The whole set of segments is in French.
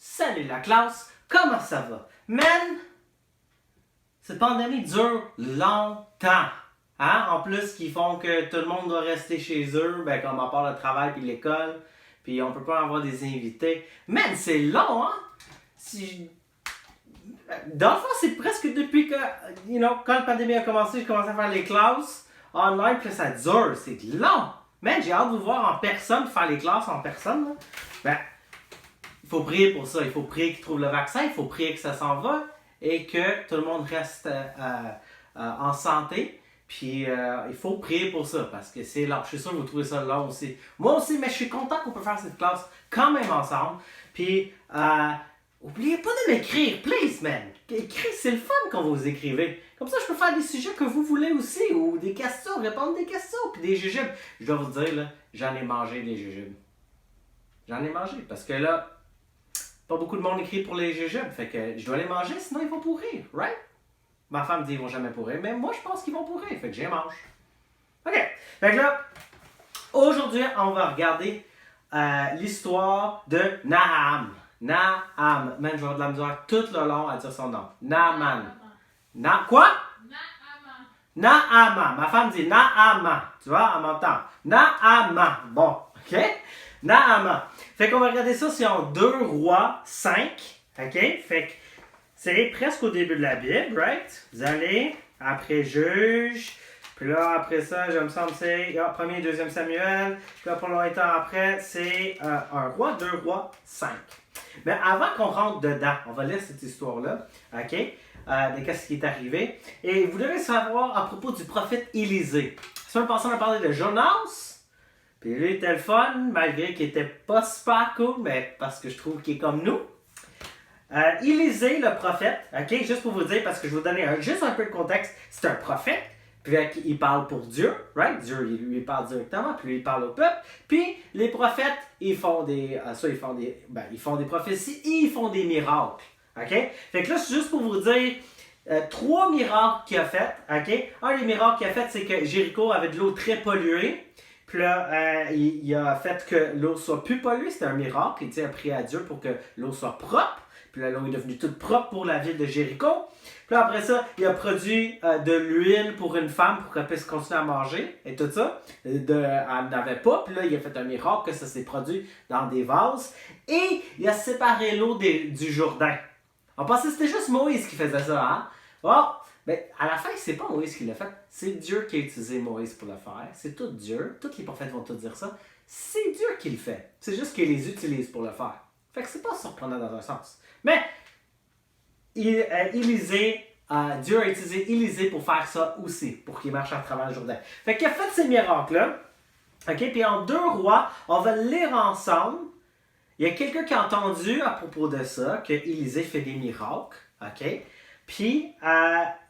Salut la classe, comment ça va? Man, cette pandémie dure longtemps. Hein? En plus, qu'ils font que tout le monde doit rester chez eux, ben, comme à part le travail puis l'école, puis on peut pas avoir des invités. Man, c'est long, hein? Dans le fond, c'est presque depuis que, quand la pandémie a commencé, j'ai commencé à faire les classes online, puis là, ça dure, c'est long. Man, j'ai hâte de vous voir en personne, faire les classes en personne. Là. Ben, il faut prier pour ça. Il faut prier qu'ils trouvent le vaccin. Il faut prier que ça s'en va et que tout le monde reste en santé. Puis il faut prier pour ça parce que c'est long. Je suis sûr que vous trouvez ça long aussi. Moi aussi, mais je suis content qu'on peut faire cette classe quand même ensemble. Puis, oubliez pas de m'écrire, please, man. Écrire, c'est le fun quand vous écrivez. Comme ça, je peux faire des sujets que vous voulez aussi ou des questions, répondre des questions. Puis des jujubes. Je dois vous dire, là, j'en ai mangé des jujubes. J'en ai mangé parce que là, pas beaucoup de monde écrit pour les jujubes. Fait que je dois les manger, sinon ils vont pourrir, right? Ma femme dit qu'ils vont jamais pourrir, mais moi je pense qu'ils vont pourrir. Fait que j'y mange. OK. Fait que là, aujourd'hui, on va regarder l'histoire de Naham. Naham. Man, je vais avoir de la misère tout le long à dire son nom. Naaman. Quoi? Naaman. Ma femme dit Naaman. Tu vois, elle m'entend. Naaman. Bon, OK? Naaman. Fait qu'on va regarder ça, c'est en 2 Rois 5. OK? Fait que c'est presque au début de la Bible, right? Vous allez, après Juge, puis là, après ça, je me semble c'est 1er et 2e Samuel, puis là, pour longtemps après, c'est 1 Roi, 2 Rois 5. Mais avant qu'on rentre dedans, on va lire cette histoire-là, OK? De qu'est-ce qui est arrivé. Et vous devez savoir à propos du prophète Élisée. La semaine passée, on a parlé de Jonas. Puis lui, il était le fun, malgré qu'il était pas super cool, mais parce que je trouve qu'il est comme nous. Élisée, le prophète, ok, juste pour vous dire, parce que je vais vous donner juste un peu de contexte, c'est un prophète, puis il parle pour Dieu, right? Dieu, lui, il parle directement, puis lui, il parle au peuple. Puis les prophètes, ils font des prophéties et ils font des miracles, ok? Fait que là, c'est juste pour vous dire 3 miracles qu'il a fait, ok? Un des miracles qu'il a fait, c'est que Jéricho avait de l'eau très polluée. Puis là, il a fait que l'eau soit plus polluée, c'était un miracle. Il a prié à Dieu pour que l'eau soit propre. Puis là, l'eau est devenue toute propre pour la ville de Jéricho. Puis là, après ça, il a produit de l'huile pour une femme pour qu'elle puisse continuer à manger et tout ça. Elle n'avait pas. Puis là, il a fait un miracle que ça s'est produit dans des vases. Et il a séparé l'eau du Jourdain. En passant, c'était juste Moïse qui faisait ça, hein? Oh! Mais à la fin, c'est pas Moïse qui l'a fait. C'est Dieu qui a utilisé Moïse pour le faire. C'est tout Dieu. Tous les prophètes vont tout dire ça. C'est Dieu qui le fait. C'est juste qu'il les utilise pour le faire. Fait que c'est pas surprenant dans un sens. Mais Dieu a utilisé Élisée pour faire ça aussi, pour qu'il marche à travers le Jourdain. Fait qu'il a fait ces miracles-là. OK? Puis en 2 Rois, on va le lire ensemble. Il y a quelqu'un qui a entendu à propos de ça, que Élisée fait des miracles. OK? Puis,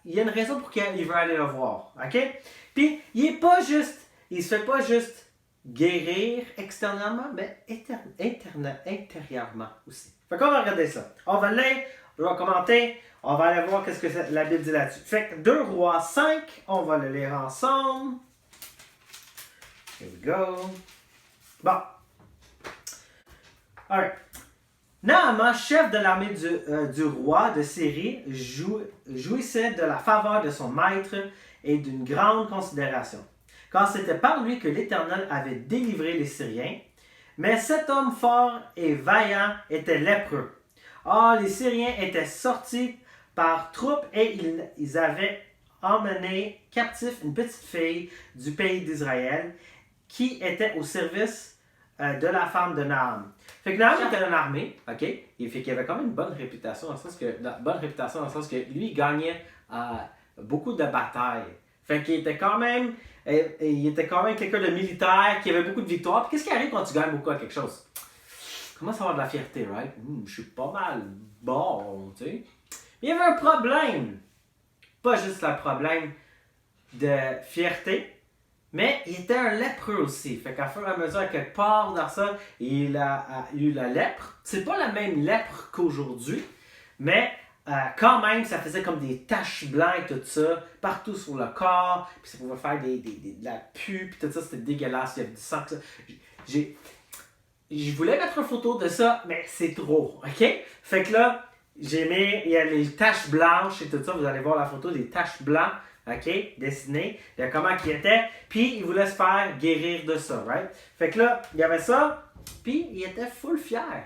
il y a une raison pour laquelle il veut aller le voir. OK? Puis, il ne se fait pas juste guérir extérieurement, mais intérieurement aussi. Fait qu'on va regarder ça. On va lire, on va commenter, on va aller voir qu'est-ce que la Bible dit là-dessus. Fait que 2 Rois 5, on va le lire ensemble. Here we go. Bon. Alright. Naaman, chef de l'armée du roi de Syrie, jouissait de la faveur de son maître et d'une grande considération, car c'était par lui que l'Éternel avait délivré les Syriens. Mais cet homme fort et vaillant était lépreux. Or, les Syriens étaient sortis par troupes et ils avaient emmené captif une petite fille du pays d'Israël qui était au service de la femme de Naaman. Fait que Naaman était dans l'armée, ok? Et fait qu'il avait quand même une bonne réputation, dans le sens que lui, il gagnait beaucoup de batailles. Fait qu'il était quand même, quelqu'un de militaire, qui avait beaucoup de victoires. Puis qu'est-ce qui arrive quand tu gagnes beaucoup à quelque chose? Comment ça va avoir de la fierté, right? Je suis pas mal bon, tu sais. Mais il y avait un problème. Pas juste le problème de fierté, mais il était un lépreux aussi. Fait qu'à fur et à mesure, quelque part dans ça, il a eu la lèpre. C'est pas la même lèpre qu'aujourd'hui, mais quand même, ça faisait comme des taches blanches, tout ça, partout sur le corps. Puis ça pouvait faire de la pue, puis tout ça, c'était dégueulasse. Il y avait du sang, ça. je voulais mettre une photo de ça, mais c'est trop, ok? Fait que là, j'ai mis, il y a les taches blanches et tout ça, vous allez voir la photo des taches blanches, ok? Dessinées, de comment il était, puis il voulait se faire guérir de ça, right? Fait que là, il y avait ça, puis il était full fier,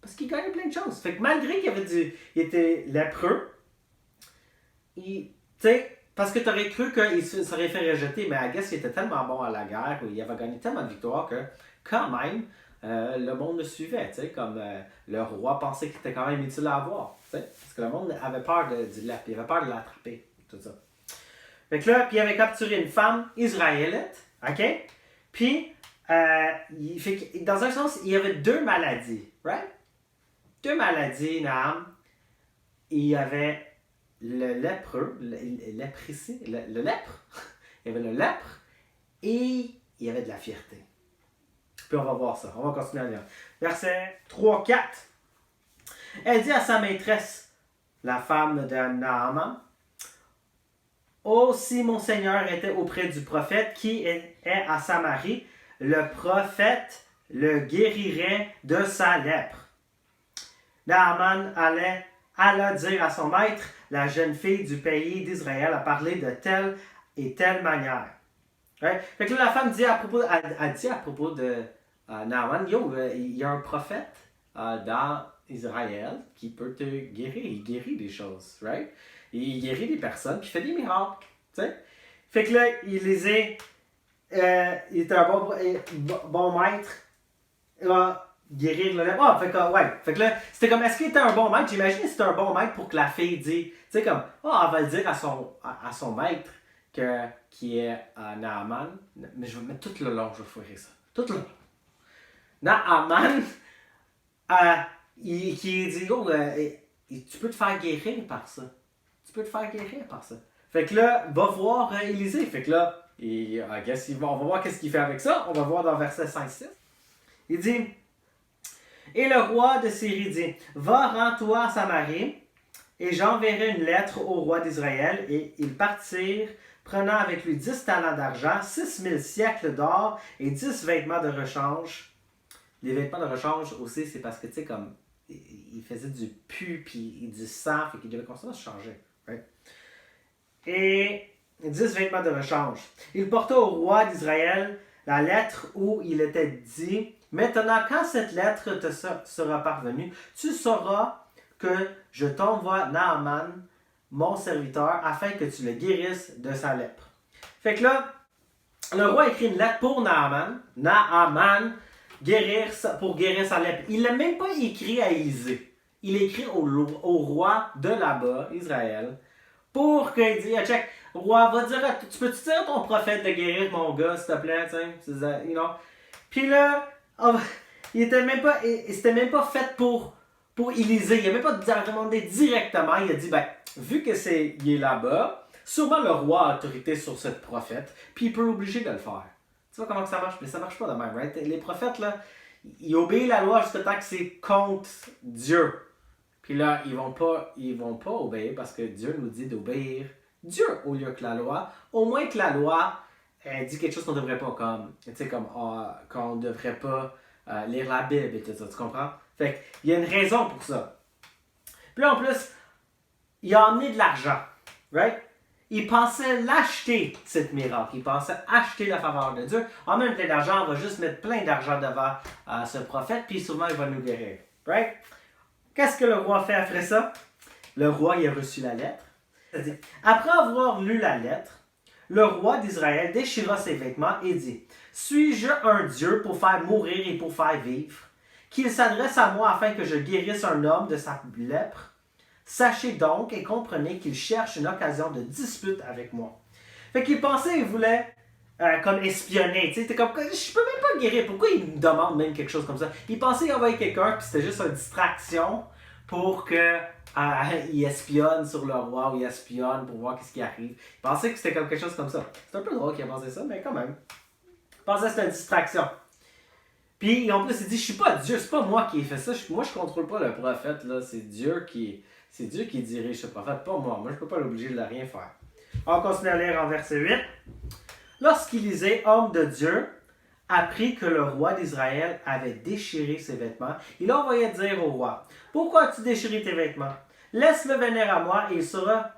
parce qu'il gagnait plein de choses. Fait que malgré qu'il avait il était lépreux, tu sais, parce que tu aurais cru qu'il serait fait rejeter, mais I guess il était tellement bon à la guerre, il avait gagné tellement de victoires que, quand même, le monde le suivait, tu sais, comme le roi pensait qu'il était quand même utile à avoir, tu sais, parce que le monde avait peur il avait peur de l'attraper, tout ça. Fait que là, puis il avait capturé une femme israélite, ok? Puis, dans un sens, il y avait deux maladies, right? Deux maladies, Naam. Il y avait le lépreux, le lèpre, il y avait le lèpre et il y avait de la fierté. Puis on va voir ça, on va continuer à lire. Verset 3-4. Elle dit à sa maîtresse, la femme de Naaman, oh, si mon Seigneur était auprès du prophète qui est à Samarie, le prophète le guérirait de sa lèpre. Naaman alla dire à son maître, la jeune fille du pays d'Israël a parlé de telle et telle manière. Right? Fait que là, la femme dit à propos de Naaman, il y a un prophète dans Israël qui peut te guérir. Il guérit des choses, right? Il guérit des personnes, puis il fait des miracles. T'sais? Fait que là, il était un bon maître. Il va guérir le lèpre. Ah, fait que là, c'était comme, est-ce qu'il était un bon maître? J'imagine que c'était un bon maître pour que la fille dise, tu sais, comme, elle va le dire à son maître qui est Naaman. Mais je vais mettre tout le long, je vais foirer ça. Tout le long. Naaman, qui dit, tu peux te faire guérir par ça. Tu peux te faire guérir par ça. Fait que là, va voir Élisée. Fait que là, on va voir qu'est-ce qu'il fait avec ça. On va voir dans verset 5-6. Il dit, et le roi de Syrie dit, va, rends-toi à Samarie, et j'enverrai une lettre au roi d'Israël. Et ils partirent, prenant avec lui 10 talents d'argent, 6000 siècles d'or et 10 vêtements de rechange. Les vêtements de rechange aussi, c'est parce que, tu sais, comme, il faisait du pu, puis du sang, fait qu'il devait constamment se changer. Right? Et 10 vêtements de rechange. Il porta au roi d'Israël la lettre où il était dit, maintenant, quand cette lettre te sera parvenue, tu sauras que je t'envoie Naaman, mon serviteur, afin que tu le guérisses de sa lèpre. Fait que là, le roi écrit une lettre pour Naaman, pour guérir sa lèpre. Il l'a même pas écrit à Élisée. Il écrit au roi de là-bas, Israël, pour qu'il dise, check, roi, va dire, tu peux-tu dire à ton prophète de guérir mon gars, s'il te plaît, you know? Puis là, c'était même pas fait pour Élisée. Il n'a même pas demandé directement. Il a dit, vu que il est là-bas, sûrement le roi a autorité sur ce prophète, puis il peut l'obliger de le faire. Tu vois comment ça marche? Mais ça marche pas de même, right? Les prophètes, là, ils obéissent la loi jusqu'à temps que c'est contre Dieu. Puis là, ils vont pas obéir parce que Dieu nous dit d'obéir Dieu au lieu que la loi. Au moins que la loi dit quelque chose qu'on devrait pas, comme, tu sais, comme qu'on devrait pas lire la Bible et tout ça, tu comprends? Fait qu'il y a une raison pour ça. Puis là, en plus, il a emmené de l'argent, right? Il pensait l'acheter, cette miracle. Il pensait acheter la faveur de Dieu. En même plein d'argent, on va juste mettre plein d'argent devant ce prophète, puis souvent il va nous guérir, right? Qu'est-ce que le roi fait après ça? Le roi, il a reçu la lettre. C'est-à-dire, après avoir lu la lettre, le roi d'Israël déchira ses vêtements et dit, suis-je un Dieu pour faire mourir et pour faire vivre? Qu'il s'adresse à moi afin que je guérisse un homme de sa lèpre? Sachez donc et comprenez qu'il cherche une occasion de dispute avec moi. Fait qu'il pensait, il voulait comme espionner. C'était comme, je peux même pas guérir. Pourquoi il me demande même quelque chose comme ça? Il pensait envoyer quelqu'un, puis c'était juste une distraction pour que il espionne sur le roi ou il espionne pour voir ce qui arrive. Il pensait que c'était comme quelque chose comme ça. C'est un peu drôle qu'il a pensé ça, mais quand même. Il pensait que c'était une distraction. Puis en plus, il dit, je suis pas Dieu, c'est pas moi qui ai fait ça. Moi, je contrôle pas le prophète, là. C'est Dieu qui dirige ce prophète, pas moi. Moi, je peux pas l'obliger de rien faire. On continue à lire en verset 8. Lorsqu'Élisée, homme de Dieu, apprit que le roi d'Israël avait déchiré ses vêtements, il envoya dire au roi, « Pourquoi as-tu déchiré tes vêtements? Laisse-le venir à moi et il saura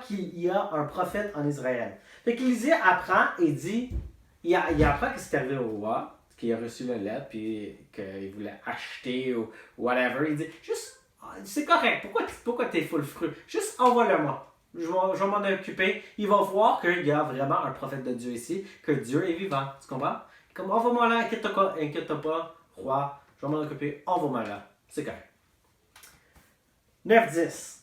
qu'il y a un prophète en Israël. » Fait qu'Élisée apprend et dit, il apprend que c'est arrivé au roi, qu'il a reçu la lettre, puis qu'il voulait acheter ou whatever. Il dit, juste, c'est correct, pourquoi t'es full fruit? Juste envoie-le-moi. Je vais m'en occuper. Il va voir qu'il y a vraiment un prophète de Dieu ici, que Dieu est vivant. Tu comprends? Comme, envoie-moi là, inquiète-toi pas, roi, je vais m'en occuper, envoie-moi là. C'est correct. 9-10.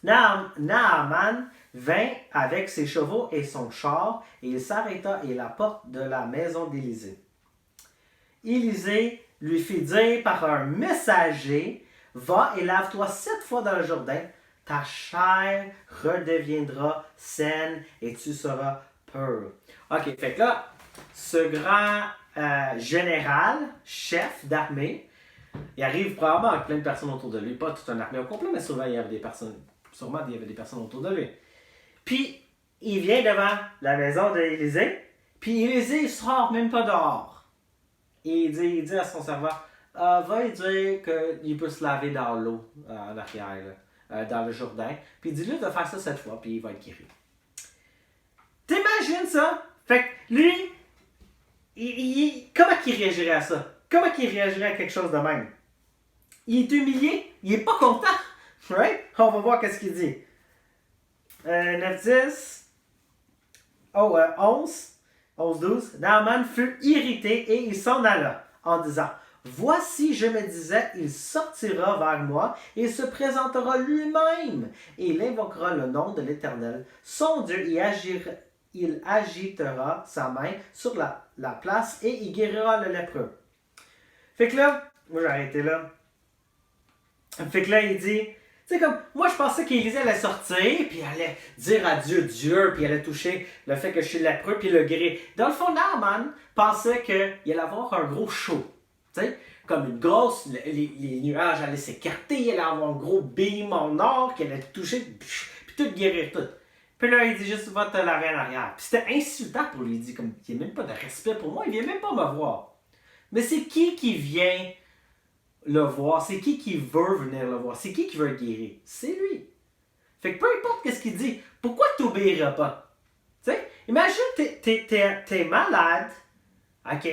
Naaman vint avec ses chevaux et son char, et il s'arrêta à la porte de la maison d'Élisée. Élisée lui fit dire par un messager, « Va et lave-toi 7 fois dans le Jourdain, ta chair redeviendra saine et tu seras pur. » Ok, fait que là, ce grand général, chef d'armée, il arrive probablement avec plein de personnes autour de lui, pas toute une armée au complet, mais souvent il y avait des personnes autour de lui. Puis, il vient devant la maison d'Élisée, puis Élisée ne sort même pas dehors. Et il dit à son servant, va lui dire qu'il peut se laver dans l'eau en arrière, dans le Jourdain, puis dis-lui de faire ça 7 fois, puis il va être guéri. T'imagines ça? Fait que lui, comment il réagirait à ça? Comment il réagirait à quelque chose de même? Il est humilié, il est pas content. Right? On va voir qu'est-ce qu'il dit. 9-10. 11-12. Naaman fut irrité et il s'en alla en disant, « Voici, je me disais, il sortira vers moi et se présentera lui-même et il invoquera le nom de l'Éternel, son Dieu, il agitera sa main sur la place et il guérira le lépreux. » Fait que là, moi j'ai arrêté là. Fait que là, il dit, tu sais, comme, moi je pensais qu'Élisée allait sortir, puis elle allait dire à Dieu, puis elle allait toucher le fait que je suis lépreux, puis le guérir. Dans le fond, Naaman pensait qu'il allait avoir un gros show. Tu sais, comme une grosse, les nuages allaient s'écarter, il allait avoir un gros beam en or qui allait toucher, puis tout guérir tout. Puis là, il dit juste, va te laver en arrière. Puis c'était insultant pour lui, il dit, comme, il n'y a même pas de respect pour moi, il vient même pas me voir. Mais c'est qui vient le voir? C'est qui veut venir le voir? C'est qui veut le guérir? C'est lui. Fait que peu importe qu'est-ce qu'il dit, pourquoi tu n'obéiras pas? Tu sais, imagine, t'es malade, ok?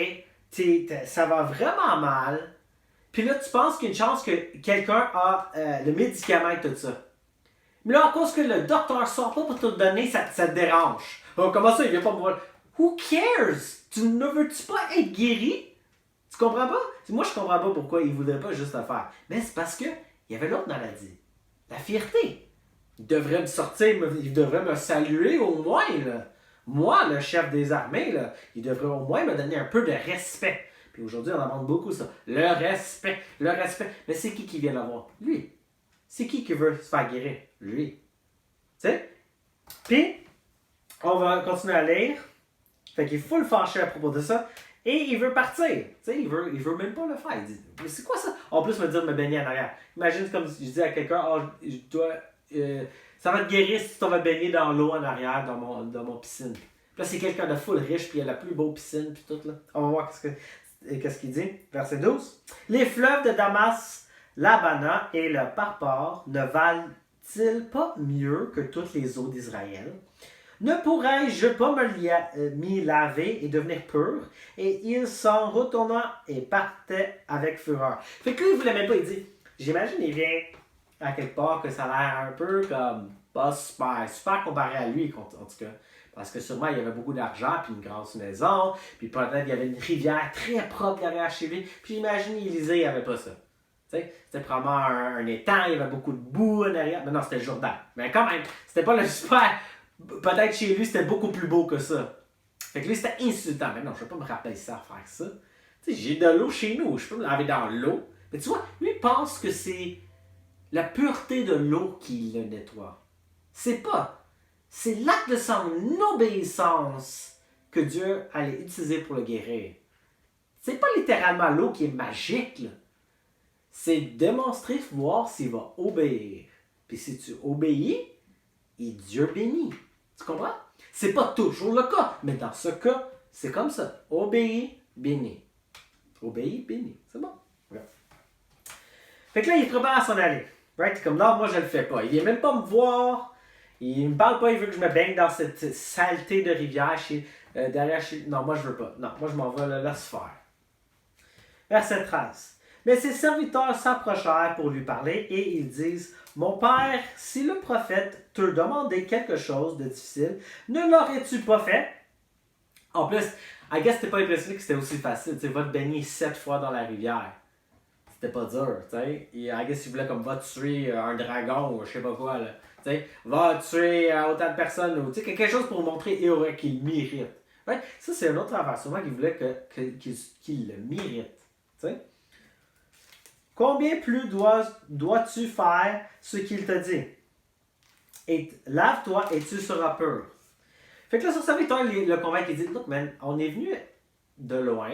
Ça va vraiment mal, puis là, tu penses qu'il y a une chance que quelqu'un a le médicament et tout ça. Mais là, à cause que le docteur ne sort pas pour te le donner, ça te dérange. Oh, comment ça, il vient pas me voir? Who cares? Tu ne veux-tu pas être guéri? Tu comprends pas? Moi, je comprends pas pourquoi il ne voudrait pas juste le faire. Mais c'est parce qu'il y avait l'autre maladie. La fierté. Il devrait me sortir, il devrait me saluer au moins, là. Moi, le chef des armées, là, il devrait au moins me donner un peu de respect. Puis aujourd'hui, on demande beaucoup ça. Le respect. Mais c'est qui vient le voir? Lui. C'est qui veut se faire guérir? Lui. Tu sais? Puis, on va continuer à lire. Fait qu'il faut le fâcher à propos de ça. Et il veut partir. Tu sais, il veut même pas le faire. Il dit, mais c'est quoi ça? En plus, me dire de me baigner en arrière. Imagine comme si je dis à quelqu'un, ça va te guérir si tu vas te baigner dans l'eau en arrière, dans mon piscine. Puis là, c'est quelqu'un de full riche, puis il a la plus beau piscine, puis tout là. On va voir qu'est-ce qu'il dit. Verset 12. Les fleuves de Damas, l'Abana et le Parpar ne valent-ils pas mieux que toutes les eaux d'Israël? Ne pourrais-je pas m'y laver et devenir pur? Et il s'en retourna et partait avec fureur. Fait que lui, il voulait même pas, il dit, j'imagine, il vient à quelque part que ça a l'air un peu comme pas super comparé à lui, en tout cas. Parce que sûrement, il y avait beaucoup d'argent, puis une grosse maison, puis peut-être il y avait une rivière très propre derrière chez lui. Puis j'imagine, Élisée, il n'y avait pas ça. T'sais, c'était probablement un étang, il y avait beaucoup de boue en arrière. Mais non, c'était le Jourdain. Mais quand même, c'était pas le super... Peut-être chez lui, c'était beaucoup plus beau que ça. Fait que lui, c'était insultant. Mais non, je ne vais pas me rappeler ça à faire ça. Tu sais, j'ai de l'eau chez nous, je peux me laver dans l'eau. Mais tu vois, lui pense que c'est la pureté de l'eau qui le nettoie. C'est pas. C'est l'acte de son obéissance que Dieu allait utiliser pour le guérir. C'est pas littéralement l'eau qui est magique, là. C'est démontrer, voir s'il va obéir. Puis si tu obéis, et Dieu bénit. Tu comprends? C'est pas toujours le cas, mais dans ce cas, C'est comme ça. Obéis, bénis. Obéis, bénis. C'est bon. Ouais. Fait que là, il est prépare à s'en aller. Right? Comme non, moi, je le fais pas. Il vient même pas me voir. Il me parle pas, il veut que je me baigne dans cette saleté de rivière derrière chez... Non, moi, je veux pas. Non, moi, je m'en vais le laisse faire. Verset 13. Mais ses serviteurs s'approchèrent pour lui parler et ils disent, mon père, si le prophète te demandait quelque chose de difficile, ne l'aurais-tu pas fait? En plus, I guess t'es pas impressionné que c'était aussi facile. Tu vas te baigner 7 fois dans la rivière. C'était pas dur, tu sais. I guess il voulait comme va tuer un dragon ou je sais pas quoi, là. Tu sais, va tuer autant de personnes ou tu sais, quelque chose pour montrer qu'il mérite. Ouais? Ça, c'est une autre affaire. Souvent qu'il voulait qu'il le mérite. Tu sais. Combien plus dois-tu faire ce qu'il te dit? Et lave-toi et tu seras pur. Fait que là, son serviteur le convainc et dit, look man, on est venu de loin.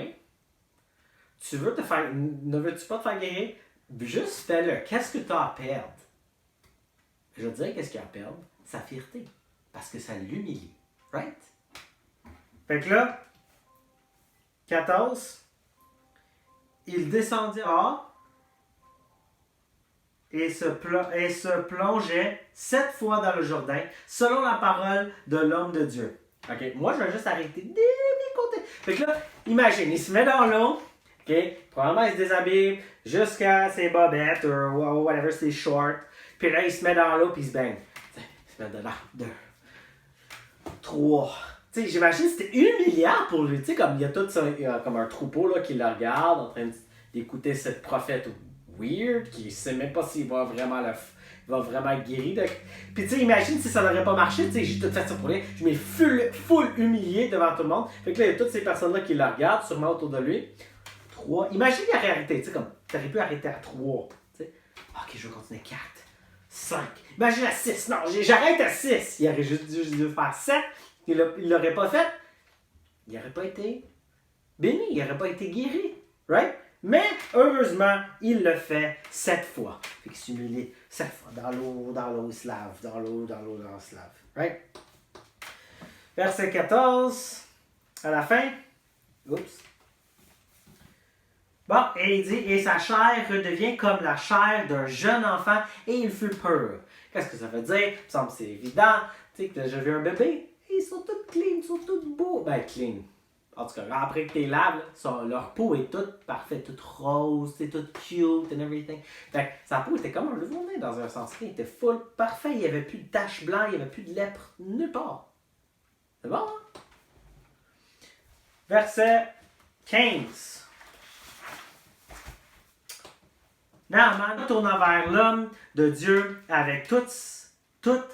Ne veux-tu pas te faire guérir? Juste fais-le. Qu'est-ce que tu as à perdre? Je veux dire, qu'est-ce qu'il a à perdre? Sa fierté. Parce que ça l'humilie. Right? Fait que là, 14, il descendit hors et se plongeait 7 fois dans le Jourdain, selon la parole de l'homme de Dieu. OK, moi, je vais juste arrêter de côtés. Fait que là, imagine, il se met dans l'eau, OK, probablement il se déshabille jusqu'à ses bobettes ou whatever, ses shorts. Puis là, il se met dans l'eau puis il se baigne. Il se met dedans. 2, 3. Tu sais, j'imagine que c'était humiliant pour lui. Tu sais, comme il y a tout ça, comme un troupeau là, qui le regarde en train d'écouter cette prophète weird qui ne sait même pas s'il va vraiment être guéri. Puis tu sais, imagine si ça n'aurait pas marché. Tu sais, j'ai tout fait ça pour rien. Je m'ai full humilié devant tout le monde. Fait que là, il y a toutes ces personnes-là qui le regardent, sûrement autour de lui. 3. Imagine qu'il aurait arrêté. Tu sais, comme, t'aurais pu arrêter à 3. Tu sais, ok, je vais continuer 4. 5. Imagine à 6. Non, j'arrête à 6. Il aurait juste dû faire 7. Il l'aurait pas fait. Il n'aurait pas été béni. Il n'aurait pas été guéri. Right? Mais, heureusement, il le fait 7 fois. Fait qu'il s'humilie 7 fois. Dans l'eau, il se lave. Dans l'eau, il se lave. Right? Verset 14. À la fin. Oups. Bon, et il dit, et sa chair redevient comme la chair d'un jeune enfant, et il fut pur. Qu'est-ce que ça veut dire? Il me semble que c'est évident. Tu sais, que j'ai vu un bébé, ils sont tous clean, ils sont tous beaux. Ben, clean. En tout cas, après que tu les laves, leur peau est toute parfaite, toute rose, c'est toute cute and everything. Fait que sa peau était comme un nouveau-né dans un sens. Il était full parfait, il n'y avait plus de taches blanches, il n'y avait plus de lèpre, nulle part. C'est bon, hein? Verset 15. Naaman tourna vers l'homme de Dieu avec toute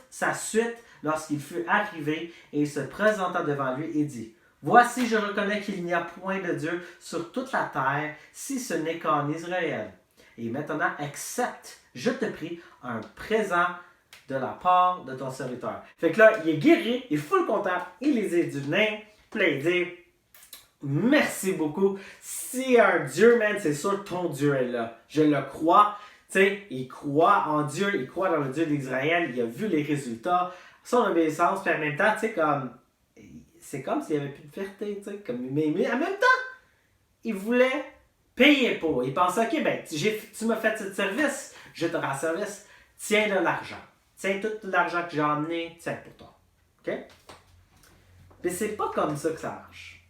sa suite lorsqu'il fut arrivé et se présenta devant lui et dit, voici, je reconnais qu'il n'y a point de Dieu sur toute la terre si ce n'est qu'en Israël. Et maintenant, accepte, je te prie, un présent de la part de ton serviteur. Fait que là, il est guéri, il est full content, il les a du nez, puis là, il dit, merci beaucoup. Si un Dieu, man, c'est sûr que ton Dieu est là. Je le crois. Tu sais, il croit en Dieu, il croit dans le Dieu d'Israël, il a vu les résultats, son obéissance, puis en même temps, tu sais, comme, c'est comme s'il n'y avait plus de fierté, tu sais, comme, mais en même temps, il voulait payer pour. Il pensait, ok, ben, tu m'as fait ce service, je te rends service, tiens de l'argent. Tiens tout l'argent que j'ai emmené, tiens pour toi. Ok? Mais c'est pas comme ça que ça marche.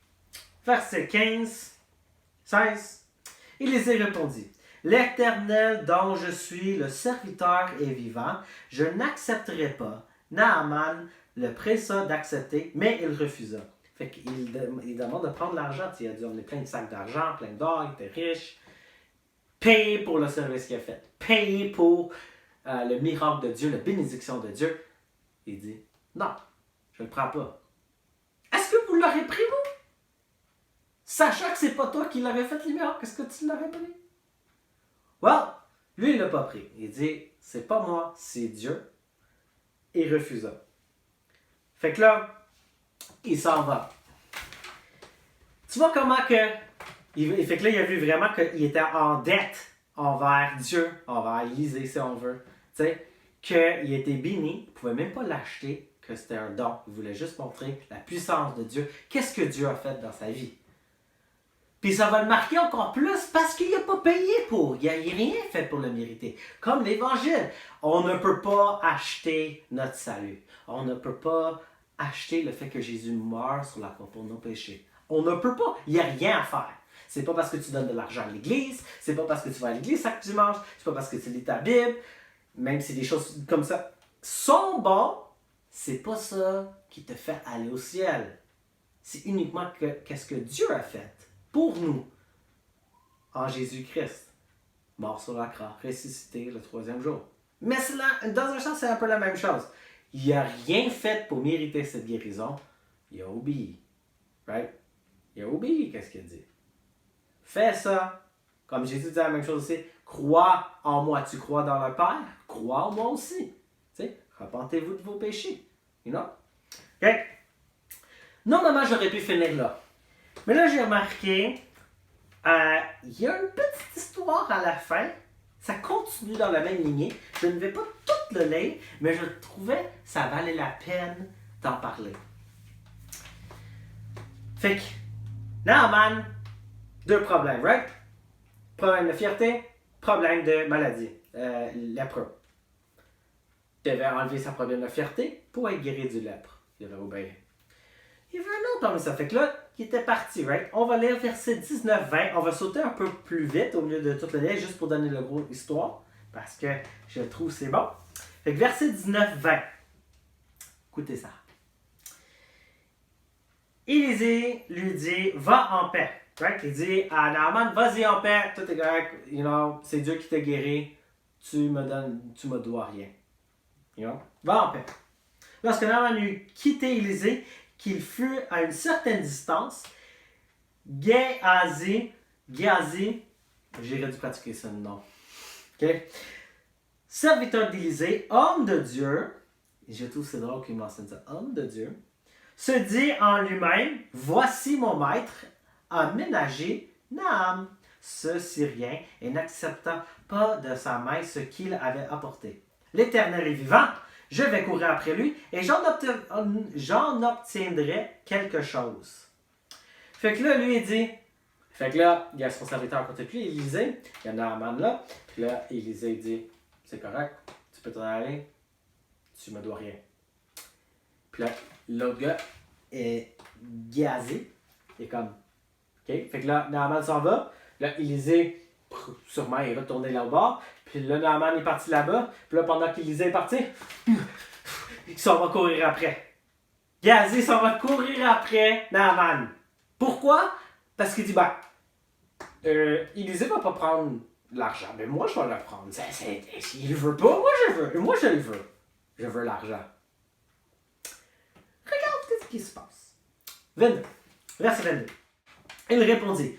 Verset 15, 16. Élisée répondit, l'Éternel dont je suis le serviteur est vivant, je n'accepterai pas. Naaman le pressa d'accepter, mais il refusa. Fait qu'il demande de prendre l'argent. Il a dû emmener plein de sacs d'argent, plein d'or, il était riche. Payer pour le service qu'il a fait. Payer pour le miracle de Dieu, la bénédiction de Dieu. Il dit, non, je ne le prends pas. Est-ce que vous l'aurez pris, vous? Sachant que c'est pas toi qui l'aurais fait le miracle, qu'est-ce que tu l'aurais pris? Well, lui, il l'a pas pris. Il dit, c'est pas moi, c'est Dieu. Il refusa. Fait que là, il s'en va. Tu vois comment que... Fait que là, il a vu vraiment qu'il était en dette envers Dieu, envers Élisée, si on veut. Tu sais, qu'il était béni, il ne pouvait même pas l'acheter, que c'était un don. Il voulait juste montrer la puissance de Dieu. Qu'est-ce que Dieu a fait dans sa vie. Puis ça va le marquer encore plus parce qu'il n'a pas payé pour. Il n'a rien fait pour le mériter. Comme l'Évangile. On ne peut pas acheter notre salut. On ne peut pas acheter le fait que Jésus meurt sur la croix pour nos péchés. On ne peut pas. Il n'y a rien à faire. C'est pas parce que tu donnes de l'argent à l'église. C'est pas parce que tu vas à l'église chaque dimanche. C'est pas parce que tu lis ta Bible. Même si des choses comme ça sont bonnes, c'est pas ça qui te fait aller au ciel. C'est uniquement qu'est-ce que Dieu a fait pour nous en Jésus-Christ, mort sur la croix, ressuscité le 3e jour. Mais dans un sens, c'est un peu la même chose. Il n'a rien fait pour mériter cette guérison. Il a obéi. Right? Il a obéi, qu'est-ce qu'il dit. Fais ça. Comme Jésus dit la même chose aussi. Crois en moi. Tu crois dans le Père? Crois en moi aussi. Tu sais, repentez-vous de vos péchés. You know? OK? Normalement, j'aurais pu finir là. Mais là, j'ai remarqué, il y a une petite histoire à la fin. Ça continue dans la même lignée. Je ne vais pas tout le lire, mais je trouvais que ça valait la peine d'en parler. Fait que, Naaman, 2 problèmes, right? Problème de fierté, problème de maladie, lépreux. Il devait enlever sa problème de fierté pour être guéri du lèpre. Il devait obéir. Il y avait un autre parmi ça. Fait que là, il était parti, right? On va lire verset 19-20. On va sauter un peu plus vite au lieu de tout le lire, juste pour donner le gros histoire. Parce que je le trouve c'est bon. Fait que verset 19-20. Écoutez ça. Élisée lui dit, va en paix. Right? Il dit à Naaman, vas-y en paix, tout est correct. You know, c'est Dieu qui t'a guéri. Tu me dois rien. You know? Va en paix. Lorsque Naaman eut quitté Élisée, qu'il fut à une certaine distance, Géhazi, j'aurais dû pratiquer ce nom, okay? Serviteur d'Élisée, homme de Dieu, et je trouve c'est drôle qu'il mentionne ça, homme de Dieu, se dit en lui-même, voici mon maître a ménagé Naaman, ce Syrien, et n'accepta pas de sa main ce qu'il avait apporté. L'Éternel est vivant, je vais courir après lui et j'en obtiendrai quelque chose. Fait que là, lui, il dit... Fait que là, il y a son serviteur à côté de lui, Élisée. Il y a Naaman là. Puis là, Élisée dit, c'est correct, tu peux t'en aller, tu me dois rien. Puis là, l'autre gars est Géhazi. Il est comme, OK. Fait que là, Naaman s'en va. Là, Élisée, sûrement, est retourné là au bord. Puis là, Naaman est parti là-bas. Puis là, pendant qu'Élisée est parti, il s'en va courir après. Géhazi s'en va courir après Naaman. Pourquoi? Parce qu'il dit, Élisée va pas prendre l'argent, mais moi, je vais le prendre. S'il veut pas, moi, je veux. Moi, je le veux. Je veux l'argent. Regarde ce qui se passe. 22. Verset 22. Il répondit,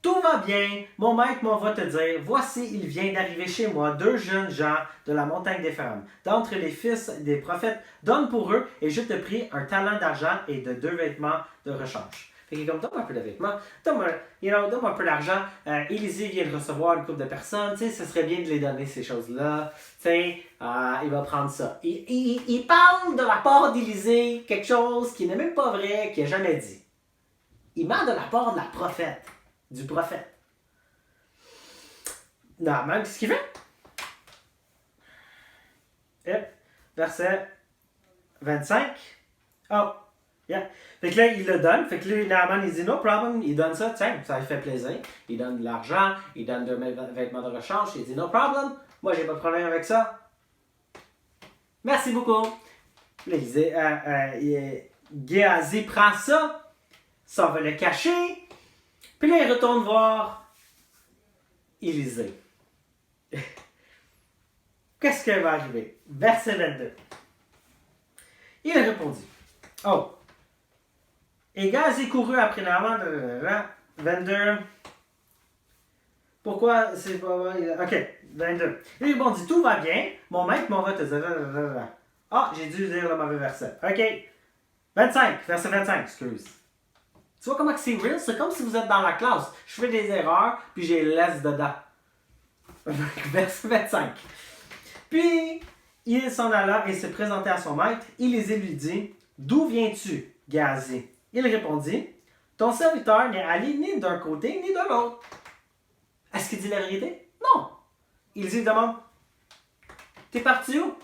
tout va bien, mon maître m'envoie te dire, voici, il vient d'arriver chez moi 2 jeunes gens de la montagne des femmes. D'entre les fils des prophètes, donne pour eux, et je te prie un talent d'argent et de 2 vêtements de rechange. Fait que comme, donne-moi un peu de vêtements, donne-moi un peu d'argent. Élisée vient de recevoir une couple de personnes, tu sais, ce serait bien de les donner ces choses-là. Tu sais, il va prendre ça. Il parle de la part d'Élisée, quelque chose qui n'est même pas vrai, qu'il n'a jamais dit. Il parle de la part de la prophète. Du prophète. Naaman, qu'est-ce qu'il fait? Verset 25. Oh, yeah. Fait que là, il le donne. Fait que là, Naaman, il dit no problem. Il donne ça, tiens, ça lui fait plaisir. Il donne de l'argent, il donne 2 vêtements de rechange. Il dit no problem. Moi, j'ai pas de problème avec ça. Merci beaucoup. Là, il dit, Géhazi prend ça, ça va le cacher. Puis là, il retourne voir Élisée. Qu'est-ce qui va arriver? Verset 22. Il répondit. Oh. Et Géhazi courut après Naaman. 22. Pourquoi c'est pas... OK, 22. Il répondit, tout va bien. Mon maître m'en va te dire... Ah, j'ai dû dire le mauvais verset. OK. 25. Verset 25, excuse. Tu vois comment c'est real? C'est comme si vous êtes dans la classe. Je fais des erreurs, puis j'ai laisse dedans. Verset 25. Puis, Il s'en alla et se présenta à son maître. Élisée lui dit, d'où viens-tu, Géasi? Il répondit, ton serviteur n'est allé ni d'un côté ni de l'autre. Est-ce qu'il dit la vérité? Non. Il lui demande, t'es parti où?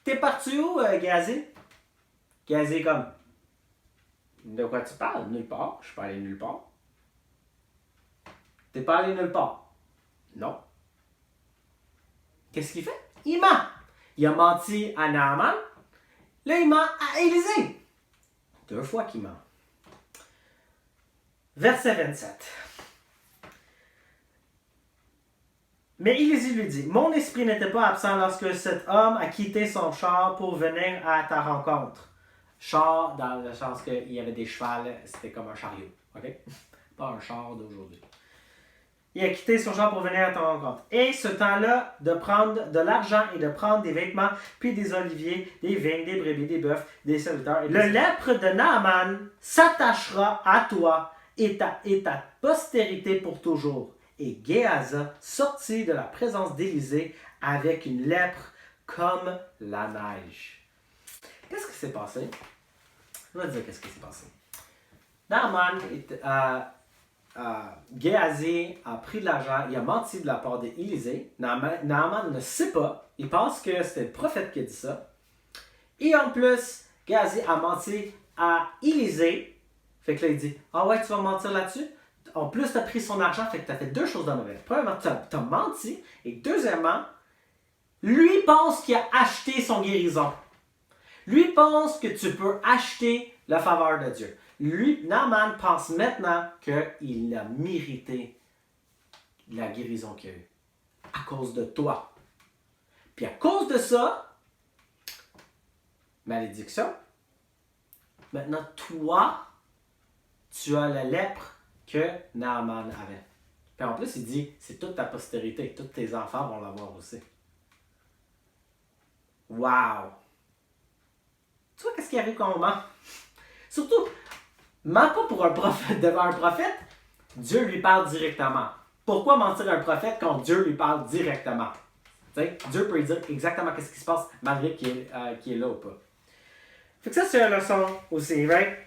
T'es parti où, Géasi? Géasi est comme, de quoi tu parles? Nulle part. Je suis pas allé nulle part. T'es pas allé nulle part? Non. Qu'est-ce qu'il fait? Il ment. Il a menti à Naaman. Là, il ment à Élisée. 2 fois qu'il ment. Verset 27. Mais Élisée lui dit, mon esprit n'était pas absent lorsque cet homme a quitté son char pour venir à ta rencontre. Char, dans le sens qu'il y avait des chevals, c'était comme un chariot. OK? Pas un char d'aujourd'hui. Il a quitté son char pour venir à ta rencontre. Et ce temps-là, de prendre de l'argent et de prendre des vêtements, puis des oliviers, des vignes, des brebis, des bœufs, des serviteurs. Le lèpre de Naaman s'attachera à toi et ta postérité pour toujours. Et Géasi sortit de la présence d'Élisée avec une lèpre comme la neige. Qu'est-ce qui s'est passé? Je vais te dire qu'est-ce qui s'est passé. Naaman Géasi a pris de l'argent, il a menti de la part d'Élisée. Naaman ne sait pas, il pense que c'était le prophète qui a dit ça. Et en plus, Géasi a menti à Élisée. Fait que là, il dit, ah ouais, tu vas mentir là-dessus? En plus, tu as pris son argent, fait que tu as fait 2 choses de mauvais. Premièrement, tu as menti. Et deuxièmement, lui pense qu'il a acheté son guérison. Lui pense que tu peux acheter la faveur de Dieu. Lui, Naaman pense maintenant qu'il a mérité la guérison qu'il a eue. À cause de toi. Puis à cause de ça, malédiction, maintenant toi, tu as la lèpre que Naaman avait. Puis en plus, il dit, c'est toute ta postérité, tous tes enfants vont l'avoir aussi. Wow! Tu vois qu'est-ce qui arrive quand on ment? Surtout, ment pas pour un prophète, devant un prophète, Dieu lui parle directement. Pourquoi mentir à un prophète quand Dieu lui parle directement? T'sais, Dieu peut lui dire exactement ce qui se passe malgré qu'il est là ou pas. Fait que ça, c'est une leçon aussi, right?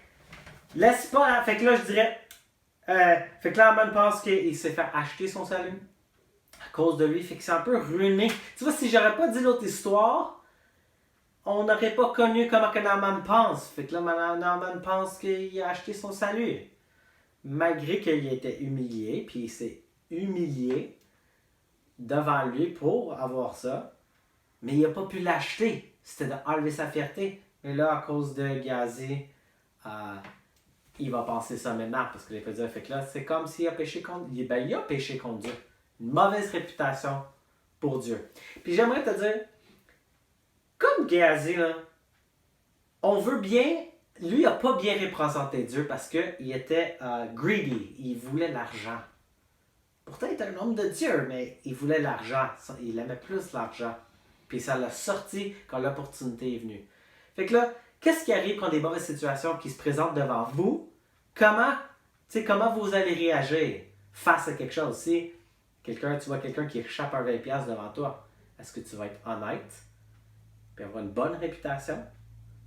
Laisse pas. Fait que là, je dirais. Fait que là, Naaman pense qu'il s'est fait acheter son salut à cause de lui. Fait que c'est un peu ruiné. Tu vois, si j'aurais pas dit l'autre histoire, on n'aurait pas connu comment que Naaman pense. Fait que là, Naaman pense qu'il a acheté son salut. Malgré qu'il était humilié, puis il s'est humilié devant lui pour avoir ça. Mais il n'a pas pu l'acheter. C'était d'enlever sa fierté. Et là, à cause de Géasi, il va penser ça maintenant. Parce que les dire, fait que là, c'est comme s'il a péché contre Dieu. Ben, il a péché contre Dieu. Une mauvaise réputation pour Dieu. Puis j'aimerais te dire, comme Géasi, là, on veut bien, lui n'a pas bien représenté Dieu parce qu'il était greedy, il voulait l'argent. Pourtant, il était un homme de Dieu, mais il voulait l'argent, il aimait plus l'argent. Puis ça l'a sorti quand l'opportunité est venue. Fait que là, qu'est-ce qui arrive quand des mauvaises situations qui se présentent devant vous? Comment vous allez réagir face à quelque chose? Si tu vois quelqu'un qui échappe un 20$ devant toi, est-ce que tu vas être honnête? Puis avoir une bonne réputation.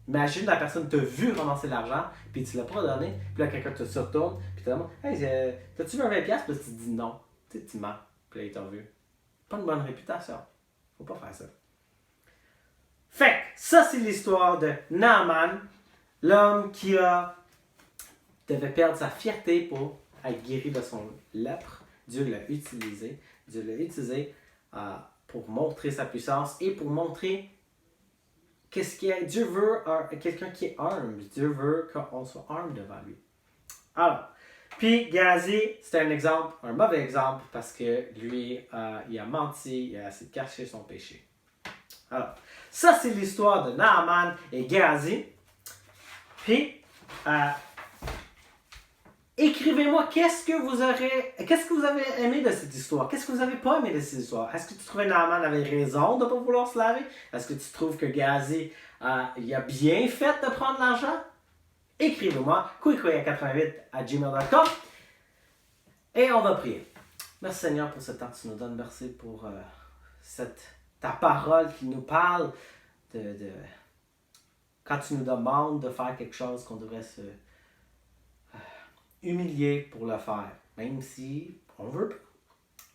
Imagine la personne t'a vu ramasser l'argent, puis tu l'as pas donné, puis là quelqu'un te retourne, puis te demande, hey, t'as-tu vu un 20$? Puis là, tu te dis non. Tu mens, puis là il t'a vu. Pas une bonne réputation. Faut pas faire ça. Fait que ça, c'est l'histoire de Naaman, l'homme qui devait perdre sa fierté pour être guéri de son lèpre. Dieu l'a utilisé. Dieu l'a utilisé pour montrer sa puissance et pour montrer qu'est-ce qu'il y a. Dieu veut quelqu'un qui est humble. Dieu veut qu'on soit humble devant lui. Alors, puis Géasi, c'est un exemple, un mauvais exemple, parce que lui, il a menti, il a essayé de cacher son péché. Alors, ça c'est l'histoire de Naaman et Géasi. Puis, écrivez-moi qu'est-ce que vous avez aimé de cette histoire? Qu'est-ce que vous n'avez pas aimé de cette histoire? Est-ce que tu trouvais que Naaman avait raison de ne pas vouloir se laver? Est-ce que tu trouves que Géasi il a bien fait de prendre l'argent? Écrivez-moi quickquay88@gmail.com et on va prier. Merci Seigneur pour ce temps que tu nous donnes. Merci pour ta parole qui nous parle quand tu nous demandes de faire quelque chose, qu'on devrait se humilier pour le faire, même si on veut pas,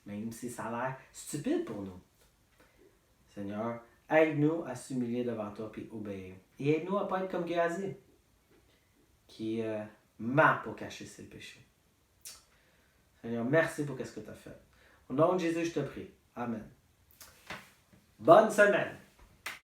même si ça a l'air stupide pour nous. Seigneur, aide-nous à s'humilier devant toi et obéir. Et aide-nous à ne pas être comme Géasi, qui ment pour cacher ses péchés. Seigneur, merci pour ce que tu as fait. Au nom de Jésus, je te prie. Amen. Bonne semaine.